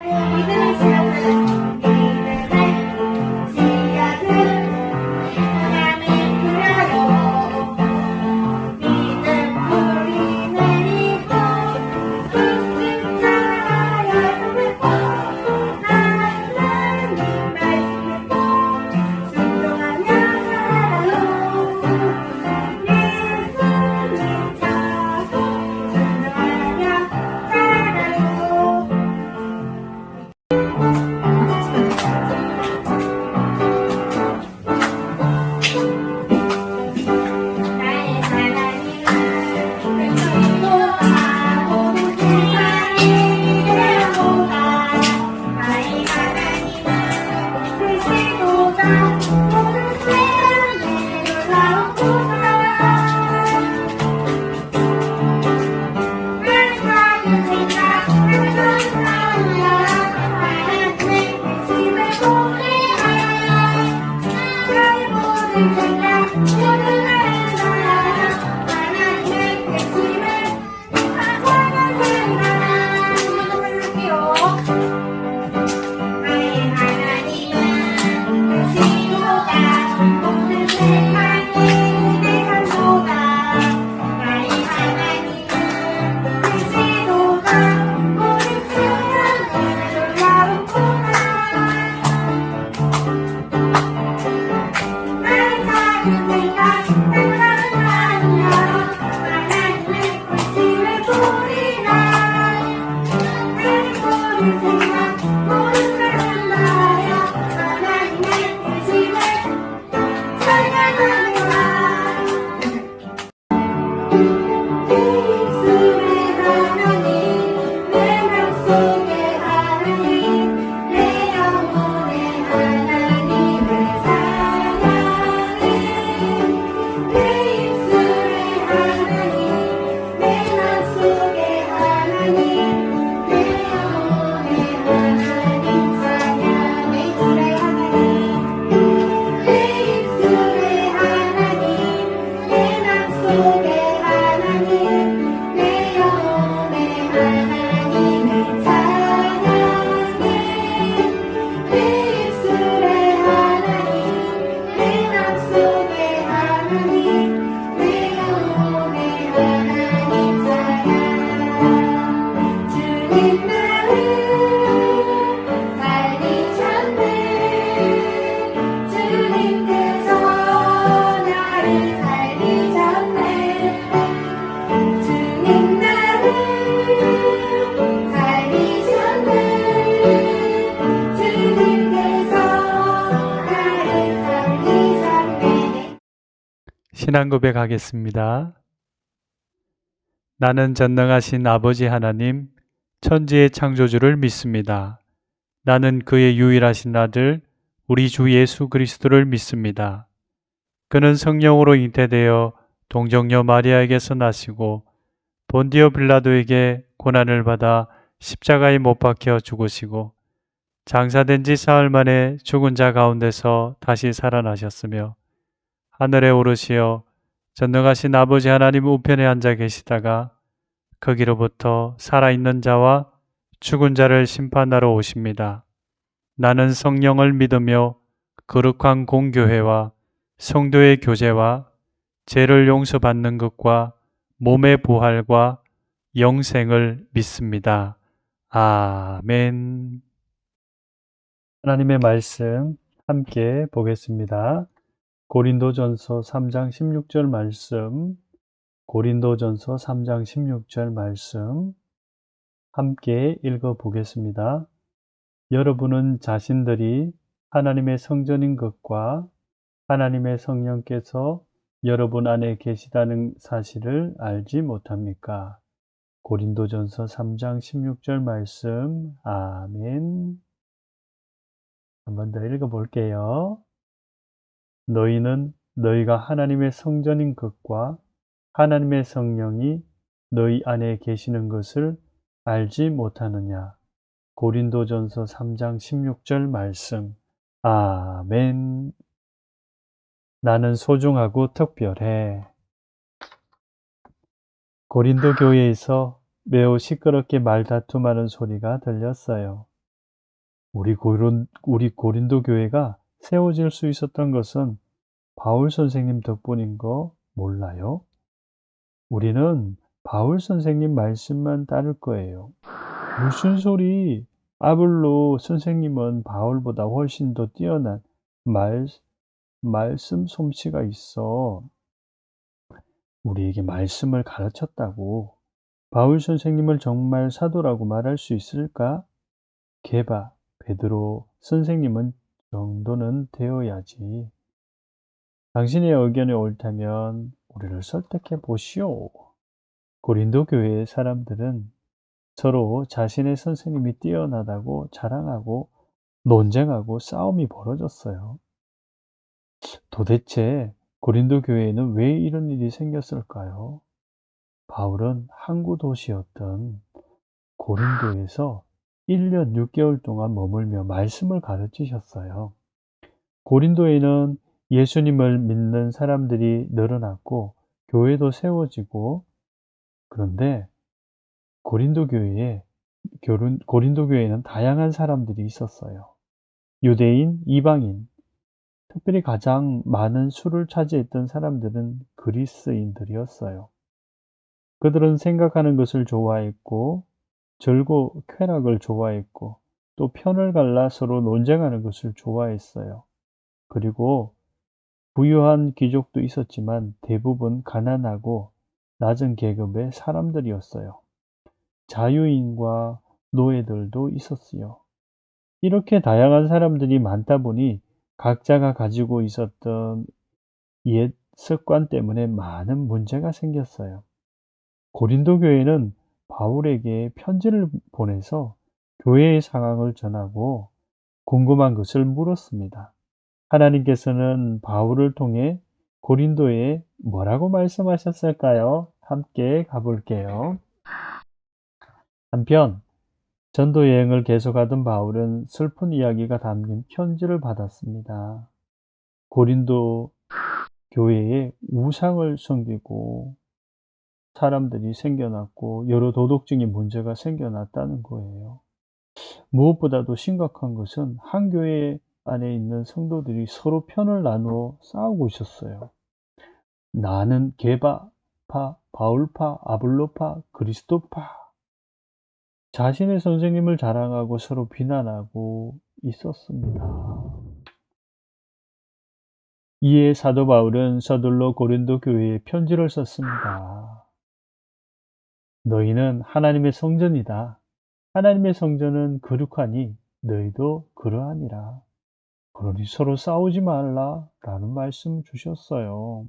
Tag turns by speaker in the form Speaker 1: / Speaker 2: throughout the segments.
Speaker 1: 믿음의 씨앗은 믿음의 씨앗은 하나님 그려요. 믿음 뿌리 내리고 쑥쑥 자라야 되고 하나님 말씀 듣고 순종하며 살아요. 예수님 찾고 순종하며 살아요. 나의 하나님은 그리스도와 모든 세상이 되어보다. 나의 하나님은 그리스도자 모든 세상에 놀라우구나. 나는 작은 생각 하나도 사랑하여 하나님의 계심을 보내하여 나의 모든 생각 모든 말을 다하여 하나님의 계심을 찬양하리라. 나의 하나님은 그리스도가 모든 세상에 대한도다. 나의 하나님은 그리스도가 모든 세상에 놀라우구나. 나의 작은 생각 하나도 사랑하여 하나님의 계심을 보리라. 나의 모든 생각 모든 말을 다하여 하나님의 계심을 찬양하리라. 예수의 하나님 내 맘속의 하나님 내 영혼의 하나님을 사랑해. 예수의 하나님 내 맘속의 하나님 내 영혼의 하나님 사랑해. 예수의 하나님 예수의 하나님 내 맘속의 하나님 내 영혼의 하나님을 사랑해. 예수의 하나님 내 맘속의 하나님 내 영혼의 하나님 사랑. 주님 나를 살리셨네. 주님께서 나를 살리셨네. 주님 나를 살리셨네. 주님께서 나를 살리셨네.
Speaker 2: 신앙 고백하겠습니다. 나는 전능하신 아버지 하나님, 천지의 창조주를 믿습니다. 나는 그의 유일하신 아들, 우리 주 예수 그리스도를 믿습니다. 그는 성령으로 잉태되어 동정녀 마리아에게서 나시고 본디오 빌라도에게 고난을 받아 십자가에 못 박혀 죽으시고 장사된 지 사흘 만에 죽은 자 가운데서 다시 살아나셨으며 하늘에 오르시어 전능하신 아버지 하나님 우편에 앉아 계시다가 거기로부터 살아있는 자와 죽은 자를 심판하러 오십니다. 나는 성령을 믿으며 거룩한 공교회와 성도의 교제와 죄를 용서받는 것과 몸의 부활과 영생을 믿습니다. 아멘. 하나님의 말씀 함께 보겠습니다. 고린도전서 3장 16절 말씀, 고린도전서 3장 16절 말씀 함께 읽어보겠습니다. 여러분은 자신들이 하나님의 성전인 것과 하나님의 성령께서 여러분 안에 계시다는 사실을 알지 못합니까? 고린도전서 3장 16절 말씀. 아멘. 한 번 더 읽어볼게요. 너희는 너희가 하나님의 성전인 것과 하나님의 성령이 너희 안에 계시는 것을 알지 못하느냐. 고린도전서 3장 16절 말씀. 아멘. 나는 소중하고 특별해. 고린도 교회에서 매우 시끄럽게 말다툼하는 소리가 들렸어요. 우리 고린도 교회가 세워질 수 있었던 것은 바울 선생님 덕분인 거 몰라요? 우리는 바울 선생님 말씀만 따를 거예요. 무슨 소리? 아볼로 선생님은 바울보다 훨씬 더 뛰어난 말, 말씀 솜씨가 있어. 우리에게 말씀을 가르쳤다고. 바울 선생님을 정말 사도라고 말할 수 있을까? 게바, 베드로 선생님은 정도는 되어야지. 당신의 의견이 옳다면 우리를 설득해 보시오. 고린도 교회의 사람들은 서로 자신의 선생님이 뛰어나다고 자랑하고 논쟁하고 싸움이 벌어졌어요. 도대체 고린도 교회에는 왜 이런 일이 생겼을까요? 바울은 항구 도시였던 고린도에서 1년 6개월 동안 머물며 말씀을 가르치셨어요. 고린도에는 예수님을 믿는 사람들이 늘어났고 교회도 세워지고, 그런데 고린도 교회에는 다양한 사람들이 있었어요. 유대인, 이방인, 특별히 가장 많은 수를 차지했던 사람들은 그리스인들이었어요. 그들은 생각하는 것을 좋아했고 절고 쾌락을 좋아했고 또 편을 갈라 서로 논쟁하는 것을 좋아했어요. 그리고 부유한 귀족도 있었지만 대부분 가난하고 낮은 계급의 사람들이었어요. 자유인과 노예들도 있었어요. 이렇게 다양한 사람들이 많다 보니 각자가 가지고 있었던 옛 습관 때문에 많은 문제가 생겼어요. 고린도 교회는 바울에게 편지를 보내서 교회의 상황을 전하고 궁금한 것을 물었습니다. 하나님께서는 바울을 통해 고린도에 뭐라고 말씀하셨을까요? 함께 가볼게요. 한편 전도 여행을 계속하던 바울은 슬픈 이야기가 담긴 편지를 받았습니다. 고린도 교회에 우상을 섬기고 사람들이 생겨났고 여러 도덕적인 문제가 생겨났다는 거예요. 무엇보다도 심각한 것은 한 교회 안에 있는 성도들이 서로 편을 나누어 싸우고 있었어요. 나는 게바파, 바울파, 아볼로파, 그리스도파. 자신의 선생님을 자랑하고 서로 비난하고 있었습니다. 이에 사도 바울은 서둘러 고린도 교회에 편지를 썼습니다. 너희는 하나님의 성전이다. 하나님의 성전은 거룩하니 너희도 그러하니라. 그러니 서로 싸우지 말라 라는 말씀 주셨어요.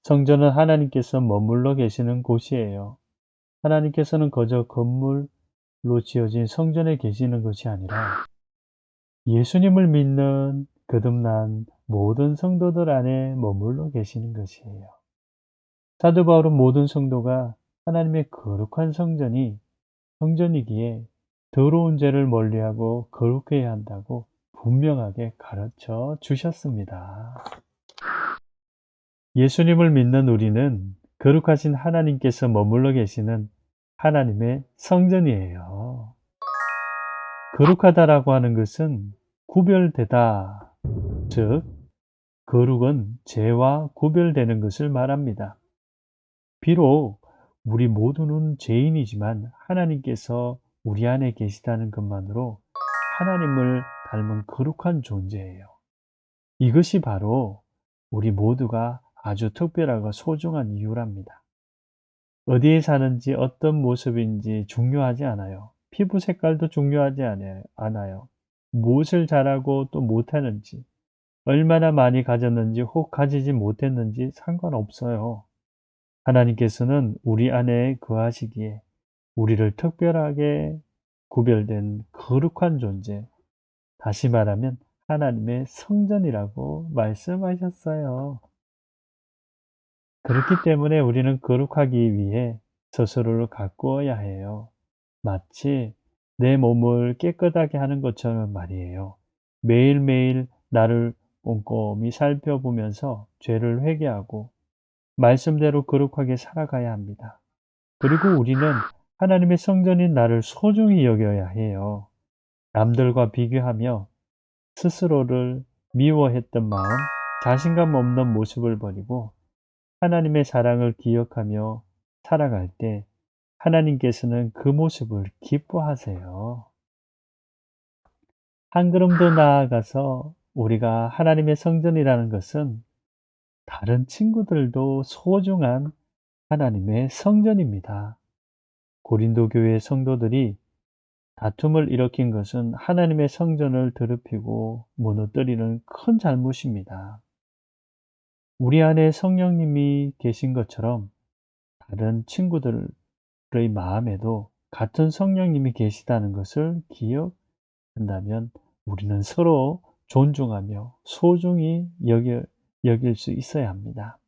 Speaker 2: 성전은 하나님께서 머물러 계시는 곳이에요. 하나님께서는 거저 건물로 지어진 성전에 계시는 것이 아니라 예수님을 믿는 거듭난 모든 성도들 안에 머물러 계시는 것이에요. 사도 바울은 모든 성도가 하나님의 거룩한 성전이기에 더러운 죄를 멀리하고 거룩해야 한다고 분명하게 가르쳐 주셨습니다. 예수님을 믿는 우리는 거룩하신 하나님께서 머물러 계시는 하나님의 성전이에요. 거룩하다라고 하는 것은 구별되다, 즉 거룩은 죄와 구별되는 것을 말합니다. 비록 우리 모두는 죄인이지만 하나님께서 우리 안에 계시다는 것만으로 하나님을 닮은 거룩한 존재예요. 이것이 바로 우리 모두가 아주 특별하고 소중한 이유랍니다. 어디에 사는지 어떤 모습인지 중요하지 않아요. 피부 색깔도 중요하지 않아요. 무엇을 잘하고 또 못하는지, 얼마나 많이 가졌는지 혹 가지지 못했는지 상관없어요. 하나님께서는 우리 안에 거하시기에 우리를 특별하게 구별된 거룩한 존재, 다시 말하면 하나님의 성전이라고 말씀하셨어요. 그렇기 때문에 우리는 거룩하기 위해 스스로를 가꾸어야 해요. 마치 내 몸을 깨끗하게 하는 것처럼 말이에요. 매일매일 나를 꼼꼼히 살펴보면서 죄를 회개하고 말씀대로 거룩하게 살아가야 합니다. 그리고 우리는 하나님의 성전인 나를 소중히 여겨야 해요. 남들과 비교하며 스스로를 미워했던 마음, 자신감 없는 모습을 버리고 하나님의 사랑을 기억하며 살아갈 때 하나님께서는 그 모습을 기뻐하세요. 한 걸음 더 나아가서 우리가 하나님의 성전이라는 것은 다른 친구들도 소중한 하나님의 성전입니다. 고린도 교회 성도들이 다툼을 일으킨 것은 하나님의 성전을 더럽히고 무너뜨리는 큰 잘못입니다. 우리 안에 성령님이 계신 것처럼 다른 친구들의 마음에도 같은 성령님이 계시다는 것을 기억한다면 우리는 서로 존중하며 소중히 여길 수 있어야 합니다.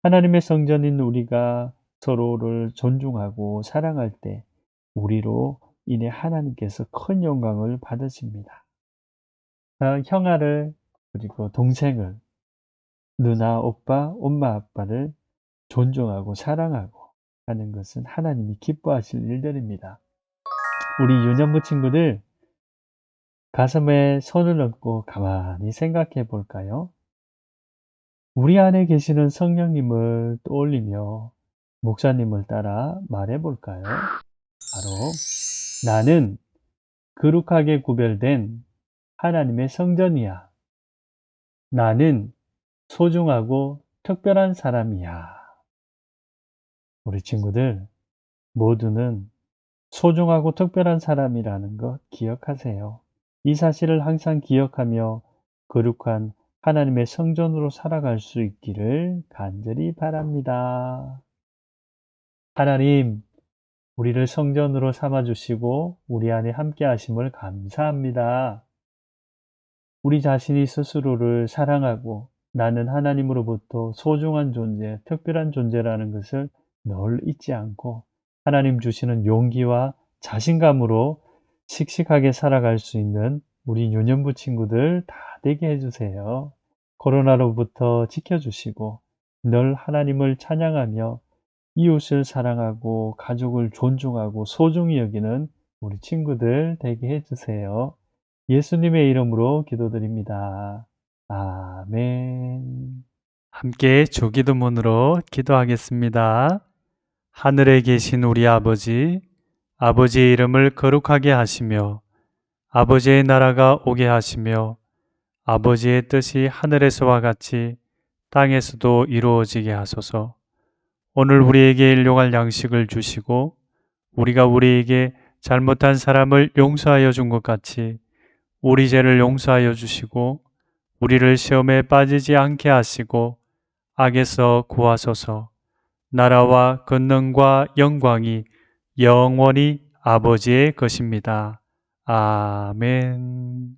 Speaker 2: 하나님의 성전인 우리가 서로를 존중하고 사랑할 때 우리로 인해 하나님께서 큰 영광을 받으십니다. 형아를 그리고 동생을 누나, 오빠, 엄마, 아빠를 존중하고 사랑하고 하는 것은 하나님이 기뻐하실 일들입니다. 우리 유년부 친구들 가슴에 손을 얹고 가만히 생각해 볼까요? 우리 안에 계시는 성령님을 떠올리며 목사님을 따라 말해 볼까요? 바로 나는 거룩하게 구별된 하나님의 성전이야. 나는 소중하고 특별한 사람이야. 우리 친구들 모두는 소중하고 특별한 사람이라는 것 기억하세요. 이 사실을 항상 기억하며 거룩한 하나님의 성전으로 살아갈 수 있기를 간절히 바랍니다. 하나님, 우리를 성전으로 삼아주시고 우리 안에 함께 하심을 감사합니다. 우리 자신이 스스로를 사랑하고 나는 하나님으로부터 소중한 존재, 특별한 존재라는 것을 늘 잊지 않고 하나님 주시는 용기와 자신감으로 씩씩하게 살아갈 수 있는 우리 유년부 친구들 다 되게 해주세요. 코로나로부터 지켜주시고 늘 하나님을 찬양하며 이웃을 사랑하고 가족을 존중하고 소중히 여기는 우리 친구들 되게 해주세요. 예수님의 이름으로 기도드립니다. 아멘. 함께 주기도문으로 기도하겠습니다. 하늘에 계신 우리 아버지, 아버지의 이름을 거룩하게 하시며 아버지의 나라가 오게 하시며 아버지의 뜻이 하늘에서와 같이 땅에서도 이루어지게 하소서. 오늘 우리에게 일용할 양식을 주시고 우리가 우리에게 잘못한 사람을 용서하여 준 것 같이 우리 죄를 용서하여 주시고 우리를 시험에 빠지지 않게 하시고 악에서 구하소서. 나라와 권능과 영광이 영원히 아버지의 것입니다. 아멘.